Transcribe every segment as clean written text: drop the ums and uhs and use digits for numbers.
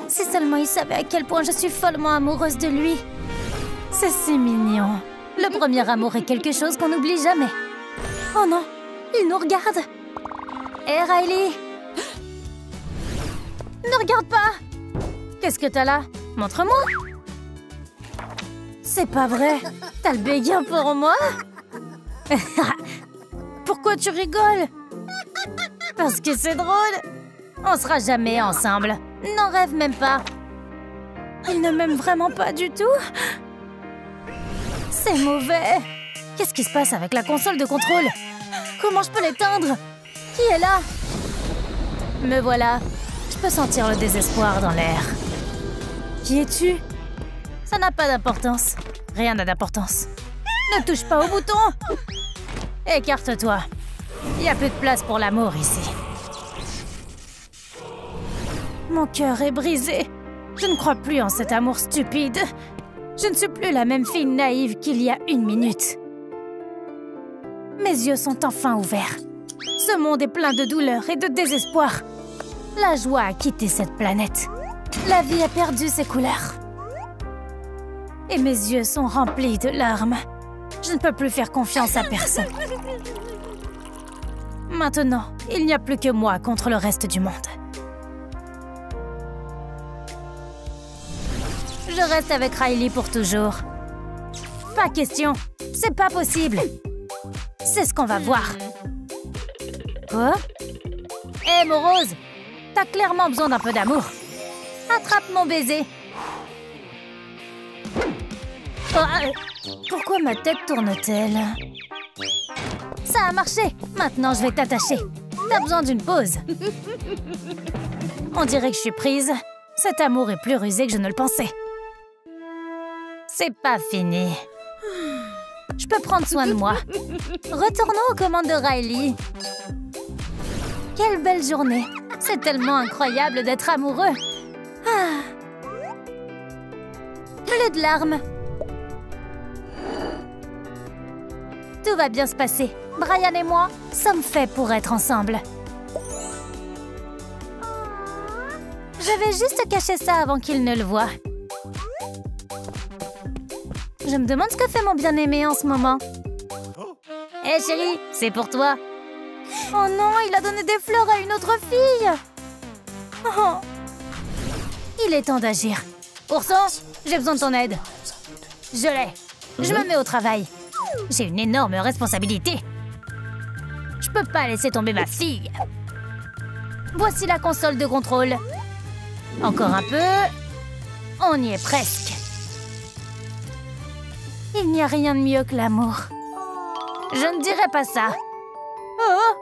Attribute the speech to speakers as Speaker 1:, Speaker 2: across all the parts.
Speaker 1: Si seulement il savait à quel point je suis follement amoureuse de lui. C'est si mignon. Le premier amour est quelque chose qu'on n'oublie jamais. Oh non, il nous regarde. Hé, Riley! Ne regarde pas! Qu'est-ce que t'as là? Montre-moi! C'est pas vrai! T'as le béguin pour moi? Pourquoi tu rigoles? Parce que c'est drôle! On sera jamais ensemble. N'en rêve même pas. Il ne m'aime vraiment pas du tout. C'est mauvais. Qu'est-ce qui se passe avec la console de contrôle? Comment je peux l'éteindre? Qui est là? Me voilà. Je peux sentir le désespoir dans l'air. Qui es-tu? Ça n'a pas d'importance. Rien n'a d'importance. Ne touche pas au bouton. Écarte-toi. Il n'y a plus de place pour l'amour ici. Mon cœur est brisé. Je ne crois plus en cet amour stupide. Je ne suis plus la même fille naïve qu'il y a 1 minute. Mes yeux sont enfin ouverts. Ce monde est plein de douleur et de désespoir. La joie a quitté cette planète. La vie a perdu ses couleurs. Et mes yeux sont remplis de larmes. Je ne peux plus faire confiance à personne. Maintenant, il n'y a plus que moi contre le reste du monde. Je reste avec Riley pour toujours. Pas question. C'est pas possible. C'est ce qu'on va voir. Quoi? Hé, morose! T'as clairement besoin d'un peu d'amour. Attrape mon baiser. Oh, pourquoi ma tête tourne-t-elle? Ça a marché. Maintenant, je vais t'attacher. T'as besoin d'une pause. On dirait que je suis prise. Cet amour est plus rusé que je ne le pensais. C'est pas fini. Je peux prendre soin de moi. Retournons aux commandes de Riley. Quelle belle journée. C'est tellement incroyable d'être amoureux. Ah. Plus de larmes. Tout va bien se passer. Brian et moi sommes faits pour être ensemble. Je vais juste cacher ça avant qu'il ne le voie. Je me demande ce que fait mon bien-aimé en ce moment. Hé chérie, c'est pour toi. Oh non, il a donné des fleurs à une autre fille. Oh. Il est temps d'agir. Ourson, j'ai besoin de ton aide. Je l'ai. Je me mets au travail. J'ai une énorme responsabilité. Je peux pas laisser tomber ma fille. Voici la console de contrôle. Encore un peu. On y est presque. Il n'y a rien de mieux que l'amour. Je ne dirais pas ça. Oh!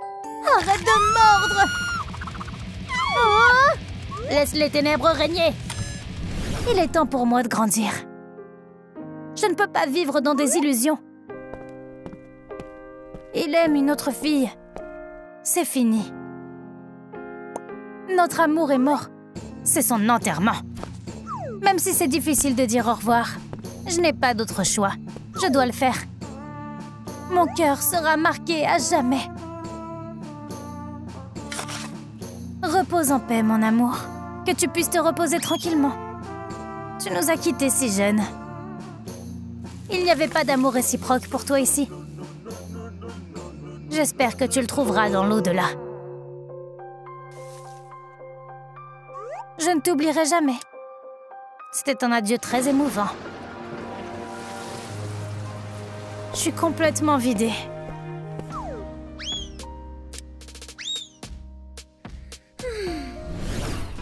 Speaker 1: Arrête de mordre! Oh! Laisse les ténèbres régner. Il est temps pour moi de grandir. Je ne peux pas vivre dans des illusions. Il aime une autre fille. C'est fini. Notre amour est mort. C'est son enterrement. Même si c'est difficile de dire au revoir, je n'ai pas d'autre choix. Je dois le faire. Mon cœur sera marqué à jamais. Repose en paix, mon amour. Que tu puisses te reposer tranquillement. Tu nous as quittés si jeunes. Il n'y avait pas d'amour réciproque pour toi ici. J'espère que tu le trouveras dans l'au-delà. Je ne t'oublierai jamais. C'était un adieu très émouvant. Je suis complètement vidée.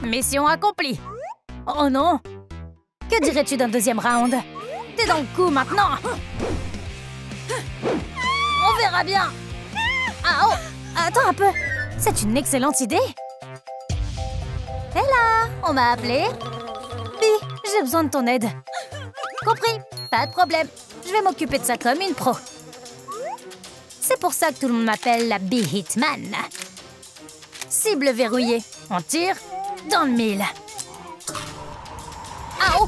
Speaker 1: Mission accomplie. Oh non! Que dirais-tu d'un deuxième round? T'es dans le coup maintenant! On verra bien! Ah oh! Attends un peu! C'est une excellente idée! Hé là! On m'a appelé! Bi, j'ai besoin de ton aide. Compris! Pas de problème. Je vais m'occuper de ça comme une pro. C'est pour ça que tout le monde m'appelle la Bee Hitman. Cible verrouillée. On tire dans le mille. Ah oh!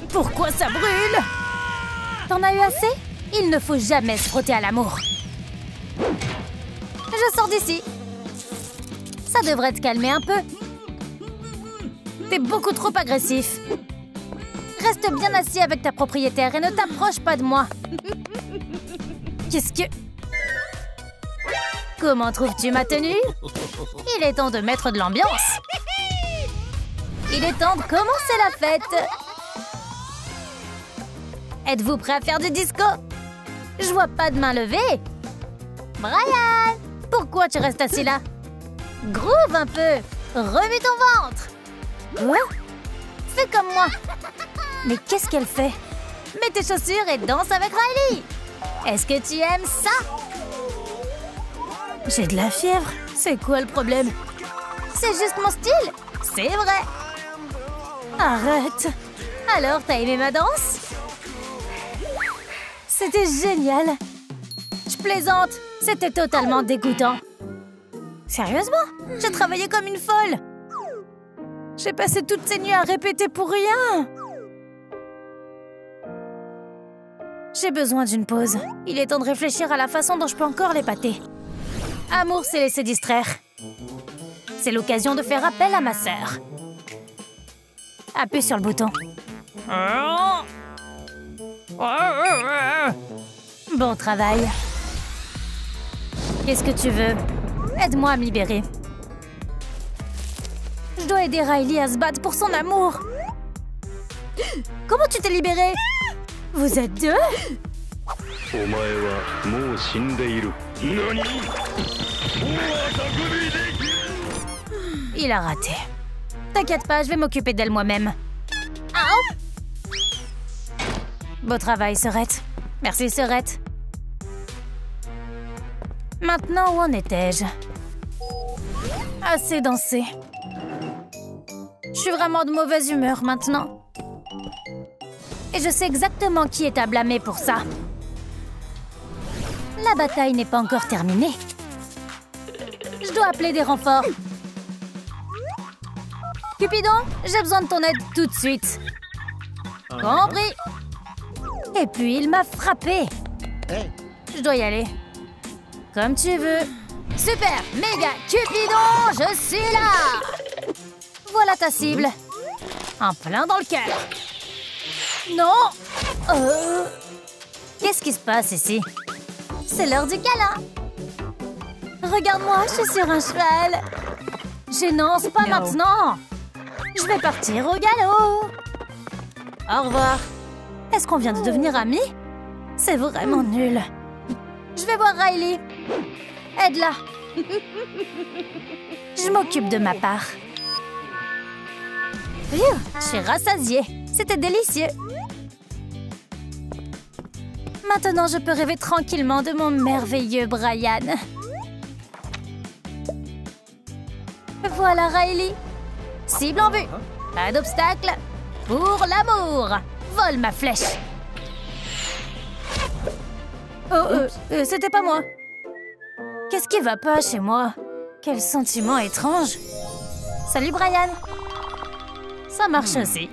Speaker 1: Pourquoi ça brûle? T'en as eu assez? Il ne faut jamais se frotter à l'amour. Je sors d'ici. Ça devrait te calmer un peu. T'es beaucoup trop agressif. Reste bien assis avec ta propriétaire et ne t'approche pas de moi. Qu'est-ce que... Comment trouves-tu ma tenue? Il est temps de mettre de l'ambiance. Il est temps de commencer la fête. Êtes-vous prêts à faire du disco? Je vois pas de main levée. Brian, pourquoi tu restes assis là? Groove un peu. Remue ton ventre. Quoi? Fais comme moi. Mais qu'est-ce qu'elle fait? Mets tes chaussures et danse avec Riley. Est-ce que tu aimes ça? J'ai de la fièvre. C'est quoi le problème? C'est juste mon style. C'est vrai. Arrête. Alors, t'as aimé ma danse? C'était génial. Je plaisante. C'était totalement dégoûtant. Sérieusement? J'ai travaillé comme une folle. J'ai passé toutes ces nuits à répéter pour rien. J'ai besoin d'une pause. Il est temps de réfléchir à la façon dont je peux encore l'épater. Amour s'est laissé distraire. C'est l'occasion de faire appel à ma sœur. Appuie sur le bouton. Bon travail. Qu'est-ce que tu veux? Aide-moi à me libérer. Je dois aider Riley à se battre pour son amour. Comment tu t'es libérée? Vous êtes deux? Il a raté. T'inquiète pas, je vais m'occuper d'elle moi-même. Beau travail, sœurette. Merci, sœurette. Maintenant, où en étais-je? Assez dansé. Je suis vraiment de mauvaise humeur maintenant. Et je sais exactement qui est à blâmer pour ça. La bataille n'est pas encore terminée. Je dois appeler des renforts. Cupidon, j'ai besoin de ton aide tout de suite. Compris. Et puis, il m'a frappé. Je dois y aller. Comme tu veux. Super, méga Cupidon, je suis là. Voilà ta cible. En plein dans le cœur. Non. Qu'est-ce qui se passe ici? C'est l'heure du câlin. Regarde-moi, je suis sur un cheval. Gênance, pas maintenant. Je vais partir au galop. Au revoir. Est-ce qu'on vient de devenir amis? C'est vraiment nul. Je vais voir Riley. Aide-la. Je m'occupe de ma part. Je suis rassasiée. C'était délicieux. Maintenant, je peux rêver tranquillement de mon merveilleux Brian. Voilà Riley. Cible en vue. Pas d'obstacle. Pour l'amour. Vole ma flèche. C'était pas moi. Qu'est-ce qui va pas chez moi? Quel sentiment étrange. Salut Brian. Ça marche aussi.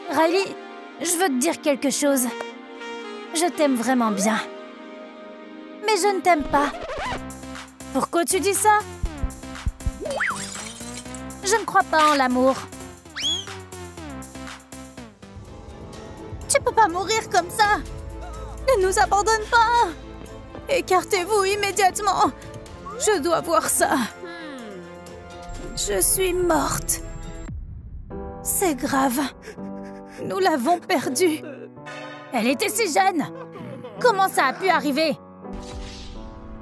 Speaker 1: Riley, je veux te dire quelque chose. Je t'aime vraiment bien. Mais je ne t'aime pas. Pourquoi tu dis ça? Je ne crois pas en l'amour. Tu peux pas mourir comme ça. Ne nous abandonne pas. Écartez-vous immédiatement. Je dois voir ça. Je suis morte. C'est grave. Nous l'avons perdue. Elle était si jeune. Comment ça a pu arriver?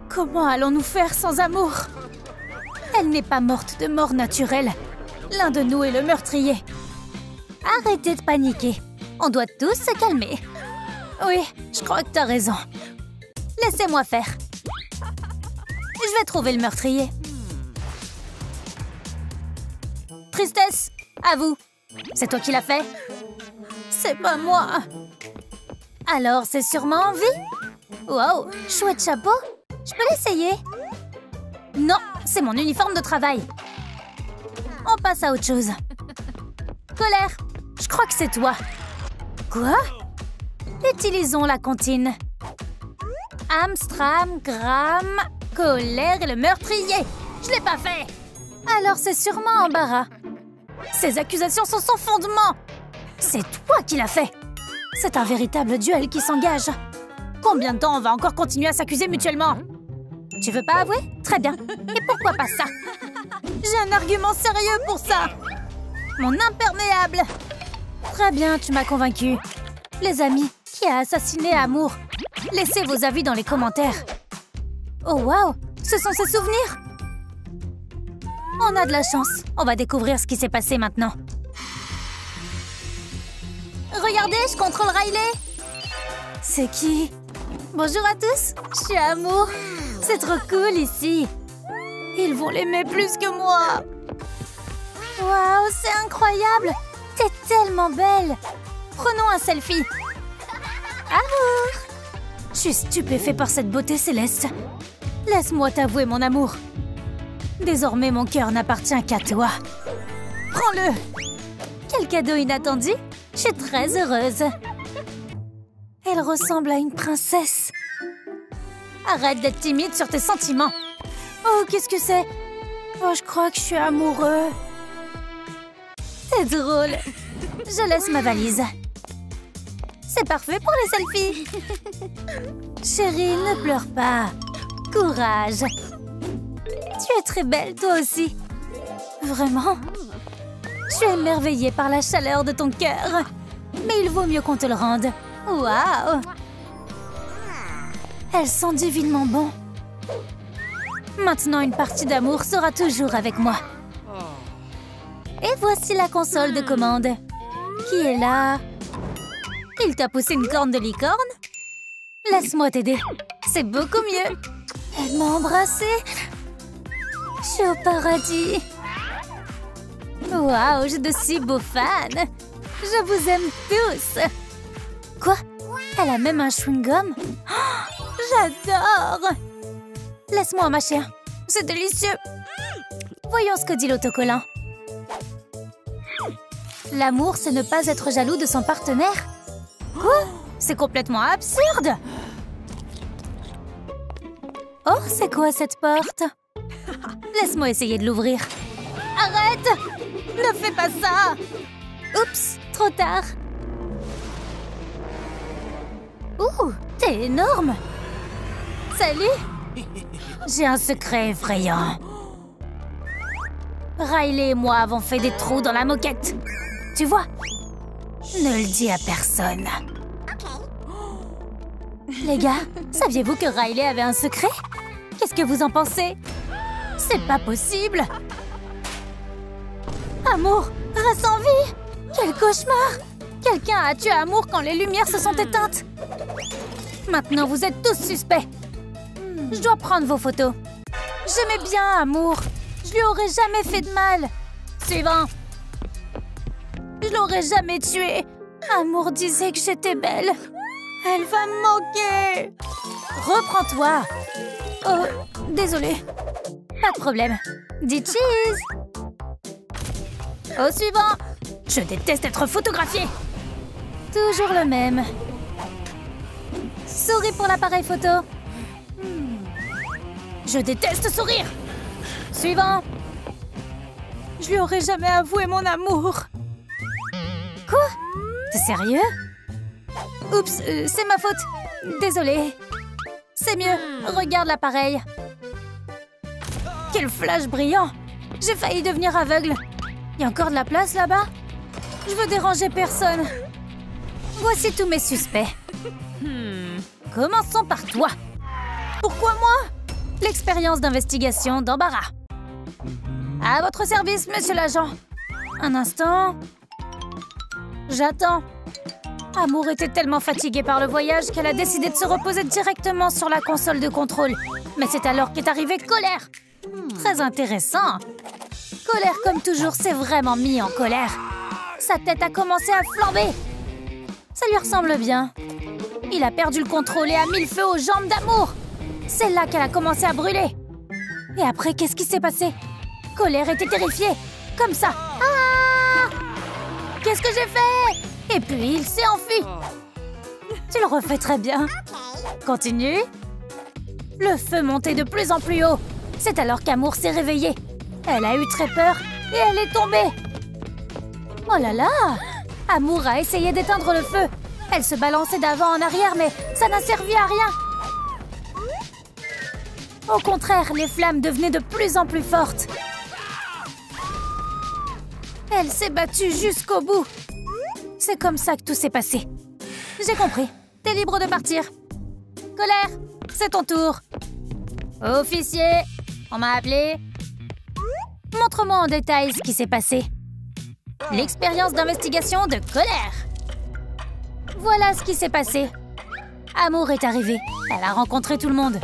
Speaker 1: Comment allons-nous faire sans amour? Elle n'est pas morte de mort naturelle. L'un de nous est le meurtrier. Arrêtez de paniquer. On doit tous se calmer. Oui, je crois que t'as raison. Laissez-moi faire. Je vais trouver le meurtrier. Tristesse, à vous. C'est toi qui l'as fait? C'est pas moi. Alors, c'est sûrement en vie? Wow, chouette chapeau. Je peux l'essayer? Non, c'est mon uniforme de travail. On passe à autre chose. Colère, je crois que c'est toi. Quoi? Utilisons la comptine. Amstram, Gram, Colère et le meurtrier. Je l'ai pas fait! Alors c'est sûrement Embarras. Ces accusations sont sans fondement! C'est toi qui l'as fait! C'est un véritable duel qui s'engage. Combien de temps on va encore continuer à s'accuser mutuellement? Tu veux pas avouer? Très bien. Et pourquoi pas ça? J'ai un argument sérieux pour ça! Mon imperméable! Très bien, tu m'as convaincu. Les amis, qui a assassiné Amour? Laissez vos avis dans les commentaires. Oh waouh! Ce sont ses souvenirs! On a de la chance. On va découvrir ce qui s'est passé maintenant. Regardez, je contrôle Riley! C'est qui? Bonjour à tous, je suis Amour. C'est trop cool ici. Ils vont l'aimer plus que moi. Waouh, c'est incroyable! T'es tellement belle! Prenons un selfie. Amour! Je suis stupéfait par cette beauté céleste. Laisse-moi t'avouer mon amour. Désormais, mon cœur n'appartient qu'à toi. Prends-le! Quel cadeau inattendu! Je suis très heureuse. Elle ressemble à une princesse. Arrête d'être timide sur tes sentiments. Oh, qu'est-ce que c'est? Oh, je crois que je suis amoureux. C'est drôle. Je laisse ma valise. C'est parfait pour les selfies. Chérie, ne pleure pas. Courage. Tu es très belle, toi aussi. Vraiment? Je suis émerveillée par la chaleur de ton cœur. Mais il vaut mieux qu'on te le rende. Waouh! Elles sont divinement bon. Maintenant, une partie d'amour sera toujours avec moi. Et voici la console de commande. Qui est là? Il t'a poussé une corne de licorne? Laisse-moi t'aider. C'est beaucoup mieux. Elle m'a embrassée. Je suis au paradis. Waouh, j'ai de si beaux fans. Je vous aime tous. Quoi? Elle a même un chewing-gum? Oh, j'adore! Laisse-moi en mâcher un. C'est délicieux. Voyons ce que dit l'autocollant. L'amour, c'est ne pas être jaloux de son partenaire. Quoi? C'est complètement absurde. Oh, c'est quoi cette porte? Laisse-moi essayer de l'ouvrir. Arrête! Ne fais pas ça! Oups, trop tard. Ouh, t'es énorme! Salut! J'ai un secret effrayant. Riley et moi avons fait des trous dans la moquette. Tu vois? Ne le dis à personne. Les gars, saviez-vous que Riley avait un secret? Qu'est-ce que vous en pensez? C'est pas possible! Amour, reste en vie! Quel cauchemar! Quelqu'un a tué Amour quand les lumières se sont éteintes. Maintenant, vous êtes tous suspects. Je dois prendre vos photos. J'aimais bien Amour. Je lui aurais jamais fait de mal. Suivant. Je l'aurais jamais tué. Amour disait que j'étais belle. Elle va me manquer. Reprends-toi. Oh, désolée. Pas de problème. Dis cheese. Au suivant. Je déteste être photographiée. Toujours le même. Souris pour l'appareil photo. Je déteste sourire. Suivant. Je lui aurais jamais avoué mon amour. Quoi? T'es sérieux? Oups, c'est ma faute. Désolée. C'est mieux. Regarde l'appareil. Quel flash brillant. J'ai failli devenir aveugle. Il y a encore de la place là-bas? Je veux déranger personne. Voici tous mes suspects. Commençons par toi. Pourquoi moi? L'expérience d'investigation d'Embarras. À votre service, monsieur l'agent. Un instant. J'attends. Amour était tellement fatiguée par le voyage qu'elle a décidé de se reposer directement sur la console de contrôle. Mais c'est alors qu'est arrivée Colère. Très intéressant. Colère, comme toujours, s'est vraiment mis en colère. Sa tête a commencé à flamber. Ça lui ressemble bien. Il a perdu le contrôle et a mis le feu aux jambes d'Amour. C'est là qu'elle a commencé à brûler. Et après, qu'est-ce qui s'est passé? Colère était terrifiée. Comme ça. Ah! Qu'est-ce que j'ai fait? Et puis, il s'est enfui. Tu le refais très bien. Continue. Le feu montait de plus en plus haut. C'est alors qu'Amour s'est réveillée. Elle a eu très peur et elle est tombée. Oh là là! Amour a essayé d'éteindre le feu. Elle se balançait d'avant en arrière, mais ça n'a servi à rien. Au contraire, les flammes devenaient de plus en plus fortes. Elle s'est battue jusqu'au bout. C'est comme ça que tout s'est passé. J'ai compris. T'es libre de partir. Colère, c'est ton tour. Officier, on m'a appelé. Montre-moi en détail ce qui s'est passé. L'expérience d'investigation de Colère. Voilà ce qui s'est passé. Amour est arrivée. Elle a rencontré tout le monde.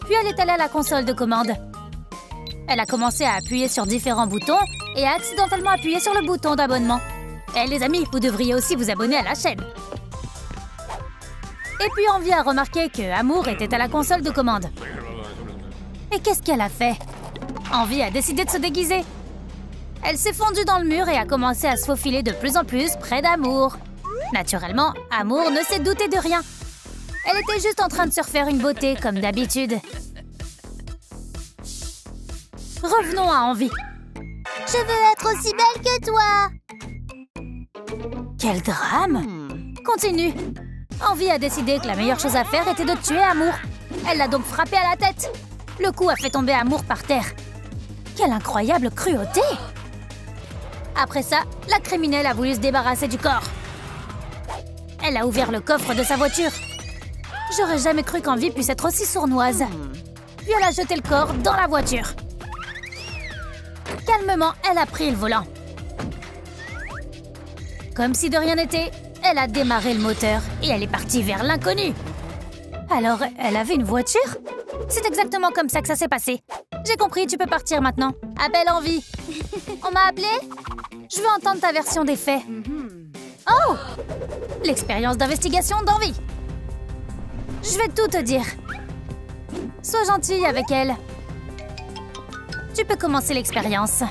Speaker 1: Puis elle est allée à la console de commande. Elle a commencé à appuyer sur différents boutons et a accidentellement appuyé sur le bouton d'abonnement. Eh les amis, vous devriez aussi vous abonner à la chaîne. Et puis Envie a remarqué que Amour était à la console de commande. Et qu'est-ce qu'elle a fait? Envie a décidé de se déguiser. Elle s'est fondue dans le mur et a commencé à se faufiler de plus en plus près d'Amour. Naturellement, Amour ne s'est douté de rien. Elle était juste en train de se refaire une beauté, comme d'habitude. Revenons à Envie.
Speaker 2: Je veux être aussi belle que toi.
Speaker 1: Quel drame! Continue. Envie a décidé que la meilleure chose à faire était de tuer Amour. Elle l'a donc frappé à la tête. Le coup a fait tomber Amour par terre. Quelle incroyable cruauté! Après ça, la criminelle a voulu se débarrasser du corps. Elle a ouvert le coffre de sa voiture. J'aurais jamais cru qu'Envie puisse être aussi sournoise. Puis elle a jeté le corps dans la voiture. Calmement, elle a pris le volant. Comme si de rien n'était, elle a démarré le moteur et elle est partie vers l'inconnu. Alors, elle avait une voiture? C'est exactement comme ça que ça s'est passé. J'ai compris, tu peux partir maintenant. Appelle Envie. On m'a appelé? Je veux entendre ta version des faits. Oh! L'expérience d'investigation d'Envie. Je vais tout te dire. Sois gentille avec elle. Tu peux commencer l'expérience.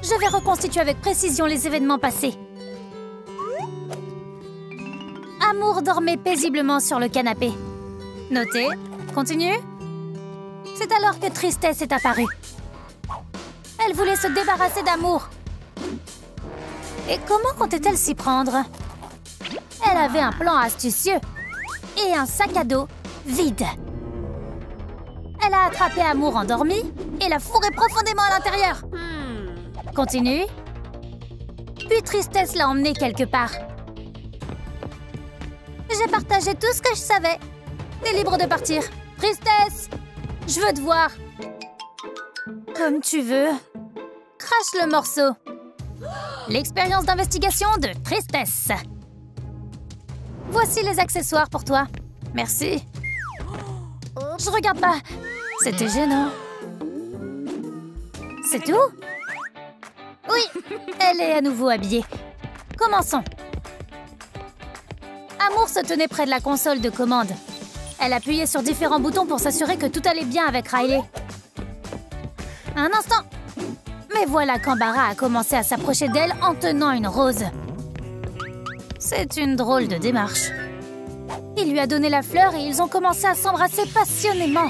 Speaker 1: Je vais reconstituer avec précision les événements passés. Amour dormait paisiblement sur le canapé. Notez. Continue. C'est alors que Tristesse est apparue. Elle voulait se débarrasser d'Amour. Et comment comptait-elle s'y prendre? Elle avait un plan astucieux et un sac à dos vide. Elle a attrapé Amour endormi et l'a fourré profondément à l'intérieur. Continue. Puis Tristesse l'a emmené quelque part. J'ai partagé tout ce que je savais. T'es libre de partir. Tristesse! Je veux te voir. Comme tu veux. Crache le morceau. L'expérience d'investigation de Tristesse. Voici les accessoires pour toi. Merci. Je regarde pas. C'était gênant. C'est tout? Oui, elle est à nouveau habillée. Commençons. Amour se tenait près de la console de commande. Elle appuyait sur différents boutons pour s'assurer que tout allait bien avec Riley. Un instant. Mais voilà qu'Embarras a commencé à s'approcher d'elle en tenant une rose. C'est une drôle de démarche. Il lui a donné la fleur et ils ont commencé à s'embrasser passionnément.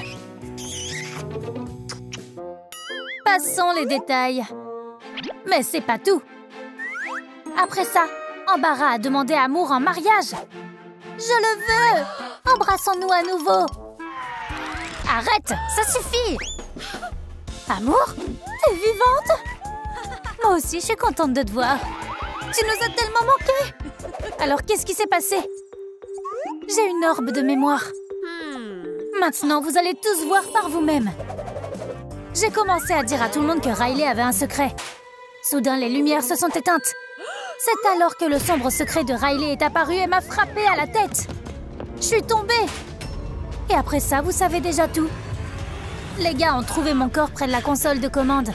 Speaker 1: Passons les détails. Mais c'est pas tout. Après ça, Embarras a demandé à Amour en mariage. Je le veux! Embrassons-nous à nouveau. Arrête, ça suffit. Amour, t'es vivante? Moi aussi, je suis contente de te voir. Tu nous as tellement manqué. Alors, qu'est-ce qui s'est passé? J'ai une orbe de mémoire. Maintenant, vous allez tous voir par vous-même. J'ai commencé à dire à tout le monde que Riley avait un secret. Soudain, les lumières se sont éteintes. C'est alors que le sombre secret de Riley est apparu et m'a frappé à la tête. Je suis tombée. Et après ça, vous savez déjà tout. Les gars ont trouvé mon corps près de la console de commande.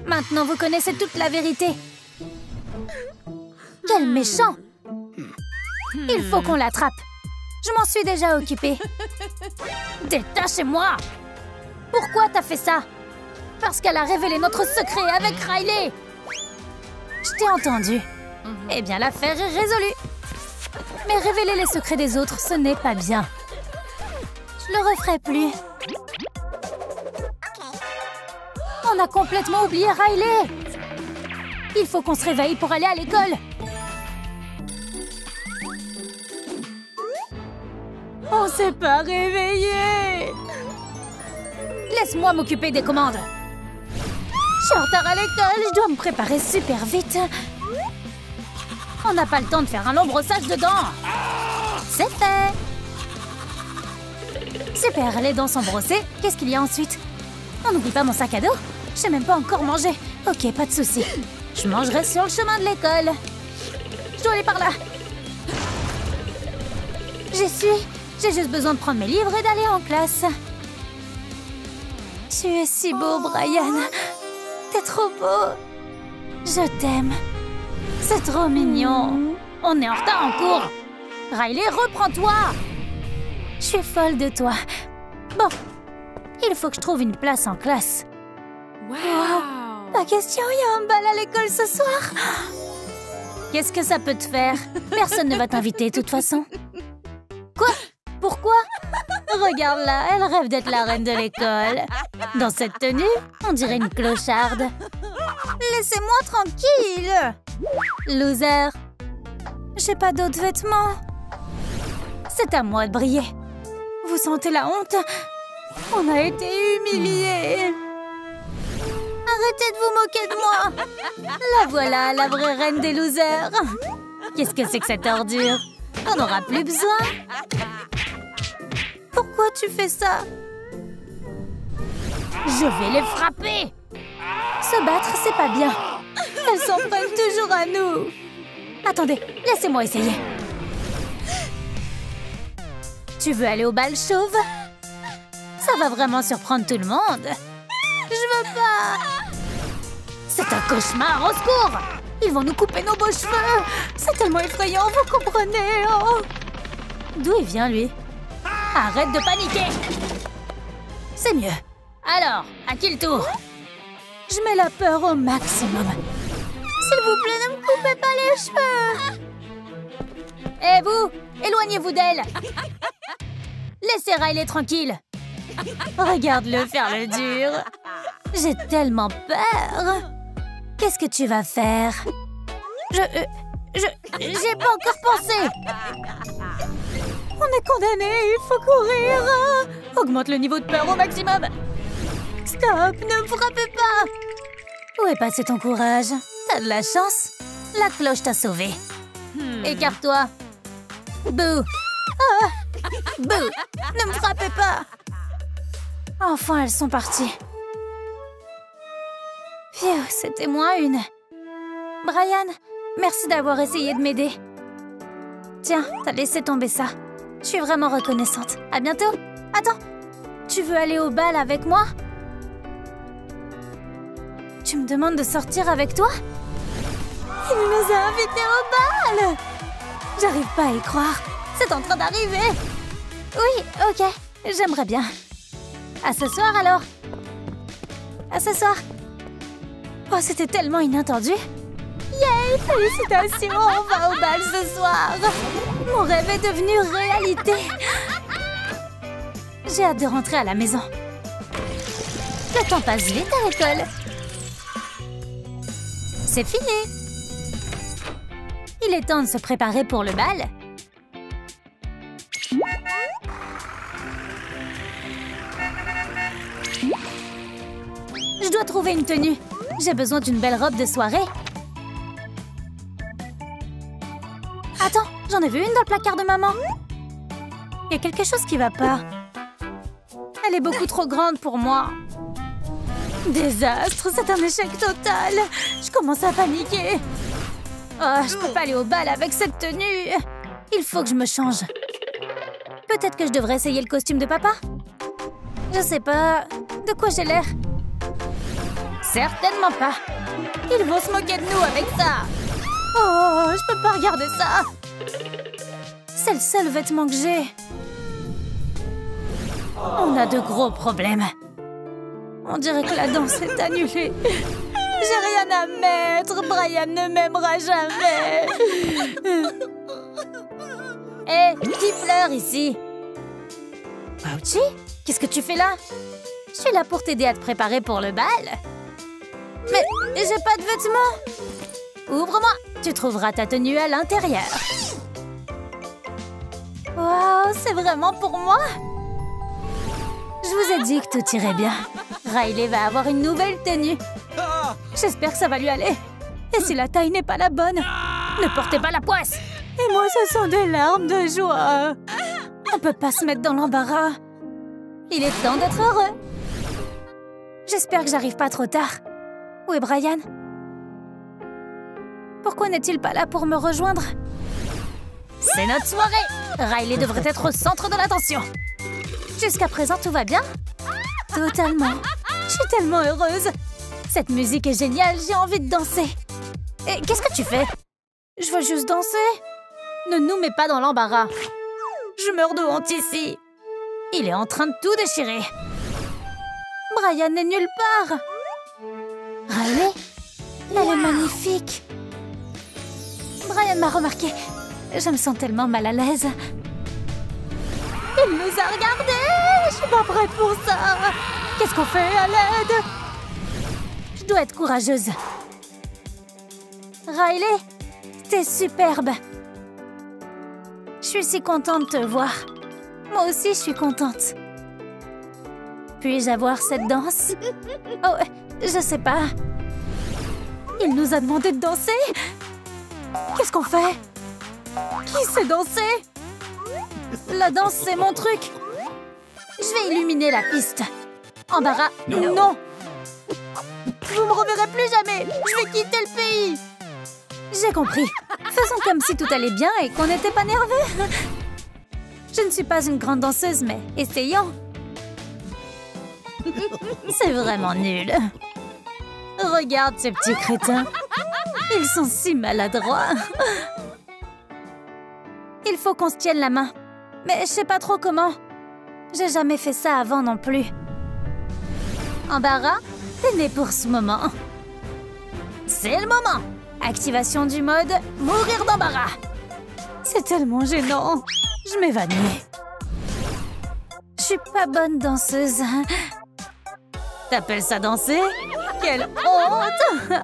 Speaker 1: Maintenant, vous connaissez toute la vérité. Quel méchant! Il faut qu'on l'attrape. Je m'en suis déjà occupée. Détachez-moi! Pourquoi t'as fait ça? Parce qu'elle a révélé notre secret avec Riley. Je t'ai entendu. Eh bien, l'affaire est résolue. Mais révéler les secrets des autres, ce n'est pas bien. Je le referai plus. On a complètement oublié Riley. Il faut qu'on se réveille pour aller à l'école. On s'est pas réveillé. Laisse-moi m'occuper des commandes. Je suis en retard à l'école, je dois me préparer super vite. On n'a pas le temps de faire un long brossage de dents. C'est fait. Super, les dents sont brossées. Qu'est-ce qu'il y a ensuite? On n'oublie pas mon sac à dos. Je n'ai même pas encore mangé. Ok, pas de souci. Je mangerai sur le chemin de l'école. Je dois aller par là. J'y suis. J'ai juste besoin de prendre mes livres et d'aller en classe. Tu es si beau, Brian. T'es trop beau. Je t'aime. C'est trop mignon. On est en retard en cours. Riley, reprends-toi. Je suis folle de toi. Bon, il faut que je trouve une place en classe. Wow. Pas question, il y a un bal à l'école ce soir. Qu'est-ce que ça peut te faire? Personne ne va t'inviter de toute façon. Quoi? Pourquoi? Regarde là, elle rêve d'être la reine de l'école. Dans cette tenue, on dirait une clocharde. Laissez-moi tranquille. Loser. J'ai pas d'autres vêtements. C'est à moi de briller. Vous sentez la honte? On a été humiliés. Arrêtez de vous moquer de moi. La voilà, la vraie reine des losers. Qu'est-ce que c'est que cette ordure? On n'aura plus besoin. Pourquoi tu fais ça? Je vais les frapper. Se battre, c'est pas bien. Elles s'en prennent toujours à nous. Attendez, laissez-moi essayer. Tu veux aller au bal chauve? Ça va vraiment surprendre tout le monde. Je veux pas. C'est un cauchemar, au secours. Ils vont nous couper nos beaux cheveux. C'est tellement effrayant, vous comprenez? Oh. D'où il vient, lui? Arrête de paniquer. C'est mieux. Alors, à qui le tour? Je mets la peur au maximum. S'il vous plaît, ne me coupez pas les cheveux. Eh vous, éloignez-vous d'elle. Laissez Riley tranquille. Regarde-le faire le dur. J'ai tellement peur. Qu'est-ce que tu vas faire? J'ai pas encore pensé. On est condamnés, il faut courir. Augmente le niveau de peur au maximum. Stop, ne me frappez pas. Où est passé ton courage? T'as de la chance. La cloche t'a sauvé. Écarte-toi. Bouh. Ah. Bouh. Ne me frappez pas. Enfin, elles sont parties. Phew, c'était moins une. Brian, merci d'avoir essayé de m'aider. Tiens, t'as laissé tomber ça. Je suis vraiment reconnaissante. À bientôt. Attends, tu veux aller au bal avec moi? Tu me demandes de sortir avec toi? Il nous a invités au bal! J'arrive pas à y croire. C'est en train d'arriver. Oui, ok, j'aimerais bien. À ce soir alors. À ce soir. Oh, c'était tellement inattendu. Yay, félicitations, on va au bal ce soir. Mon rêve est devenu réalité. J'ai hâte de rentrer à la maison. Le temps passe vite à l'école. C'est fini. Il est temps de se préparer pour le bal. Je dois trouver une tenue. J'ai besoin d'une belle robe de soirée. Attends, j'en ai vu une dans le placard de maman. Il y a quelque chose qui va pas. Elle est beaucoup trop grande pour moi. Désastre, c'est un échec total. Je commence à paniquer. Oh, je peux pas aller au bal avec cette tenue. Il faut que je me change. Peut-être que je devrais essayer le costume de papa? Je sais pas. De quoi j'ai l'air? Certainement pas. Ils vont se moquer de nous avec ça. Oh, je peux pas regarder ça. C'est le seul vêtement que j'ai. On a de gros problèmes. On dirait que la danse est annulée. J'ai rien à mettre. Brian ne m'aimera jamais. Hé, qui pleure ici? Pouchy, qu'est-ce que tu fais là? Je suis là pour t'aider à te préparer pour le bal. Et j'ai pas de vêtements. Ouvre-moi. Tu trouveras ta tenue à l'intérieur. Waouh, c'est vraiment pour moi? Je vous ai dit que tout irait bien. Riley va avoir une nouvelle tenue. J'espère que ça va lui aller. Et si la taille n'est pas la bonne, ne portez pas la poisse. Et moi, ce sont des larmes de joie. On peut pas se mettre dans l'embarras. Il est temps d'être heureux. J'espère que j'arrive pas trop tard. Où est Brian? Pourquoi n'est-il pas là pour me rejoindre? C'est notre soirée! Riley devrait être au centre de l'attention. Jusqu'à présent, tout va bien? Totalement. Je suis tellement heureuse. Cette musique est géniale, j'ai envie de danser. Et qu'est-ce que tu fais? Je veux juste danser. Ne nous mets pas dans l'embarras. Je meurs de honte ici. Il est en train de tout déchirer. Brian n'est nulle part. Riley? Elle est magnifique. Brian m'a remarqué. Je me sens tellement mal à l'aise. Il nous a regardés. Je suis pas prête pour ça. Qu'est-ce qu'on fait à l'aide? Je dois être courageuse. Riley, t'es superbe. Je suis si contente de te voir. Moi aussi, je suis contente. Puis-je avoir cette danse? Oh, je sais pas. Il nous a demandé de danser? Qu'est-ce qu'on fait? Qui sait danser? La danse, c'est mon truc. Je vais illuminer la piste. Embarras, non. Vous me reverrez plus jamais. Je vais quitter le pays. J'ai compris. Faisons comme si tout allait bien et qu'on n'était pas nerveux. Je ne suis pas une grande danseuse, mais essayons. C'est vraiment nul. Regarde ces petits crétins. Ils sont si maladroits. Il faut qu'on se tienne la main. Mais je sais pas trop comment. J'ai jamais fait ça avant non plus. Embarras, t'es né pour ce moment. C'est le moment. Activation du mode mourir d'embarras. C'est tellement gênant. Je m'évanouis. Je suis pas bonne danseuse. T'appelles ça danser? Quelle honte!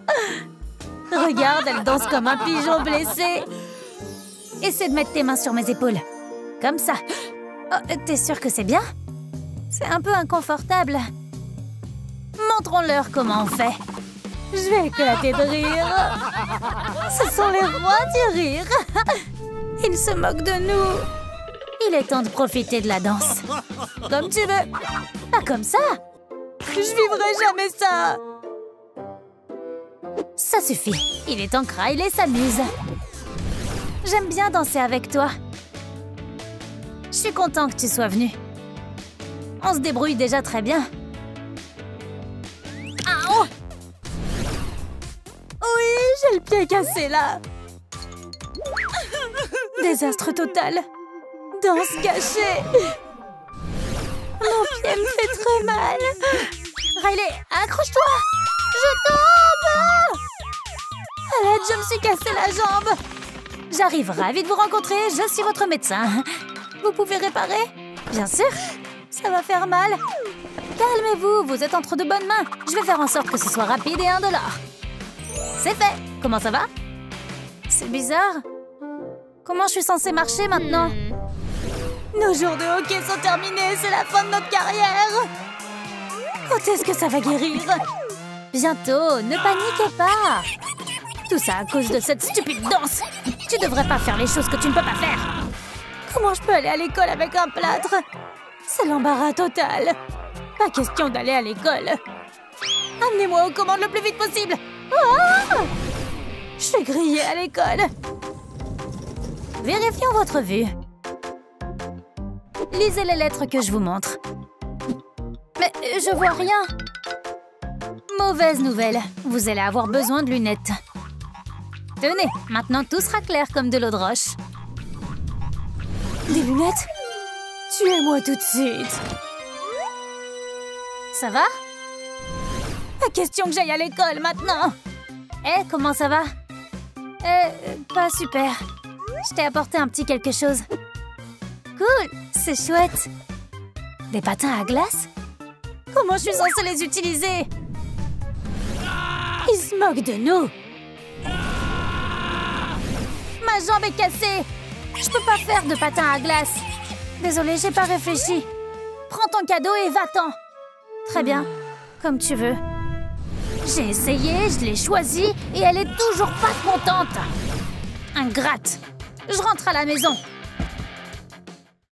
Speaker 1: Regarde, elle danse comme un pigeon blessé. Essaie de mettre tes mains sur mes épaules. Comme ça. Oh, t'es sûre que c'est bien? C'est un peu inconfortable. Montrons-leur comment on fait. Je vais éclater de rire. Ce sont les rois du rire. Ils se moquent de nous. Il est temps de profiter de la danse. Comme tu veux. Pas comme ça. Je vivrai jamais ça. Ça suffit. Il est temps que Riley s'amuse. J'aime bien danser avec toi. Je suis content que tu sois venu. On se débrouille déjà très bien. Ah oh! Oui, j'ai le pied cassé là. Désastre total. Danse cachée. Mon pied me fait très mal. Riley, accroche-toi. Je tombe. À l'aide, je me suis cassé la jambe. J'arrive, ravie de vous rencontrer. Je suis votre médecin. Vous pouvez réparer? Bien sûr. Ça va faire mal. Calmez-vous, vous êtes entre de bonnes mains. Je vais faire en sorte que ce soit rapide et indolore. C'est fait. Comment ça va? C'est bizarre. Comment je suis censée marcher maintenant? Nos jours de hockey sont terminés. C'est la fin de notre carrière. Quand est-ce que ça va guérir? Bientôt, ne paniquez pas. Tout ça à cause de cette stupide danse. Tu devrais pas faire les choses que tu ne peux pas faire. Comment je peux aller à l'école avec un plâtre? C'est l'embarras total. Pas question d'aller à l'école. Amenez-moi aux commandes le plus vite possible. Oh! Je suis grillée à l'école. Vérifions votre vue. Lisez les lettres que je vous montre. Mais je vois rien. Mauvaise nouvelle. Vous allez avoir besoin de lunettes. Tenez, maintenant tout sera clair comme de l'eau de roche. Des lunettes? Tuez-moi tout de suite. Ça va? Pas question que j'aille à l'école maintenant. Eh, comment ça va? Pas super. Je t'ai apporté un petit quelque chose. Cool, c'est chouette. Des patins à glace? Comment je suis censée les utiliser? Il se moque de nous. Ma jambe est cassée. Je peux pas faire de patin à glace. Désolée, j'ai pas réfléchi. Prends ton cadeau et va-t'en. Très bien, comme tu veux. J'ai essayé, je l'ai choisi et elle est toujours pas contente. Ingrate. Je rentre à la maison.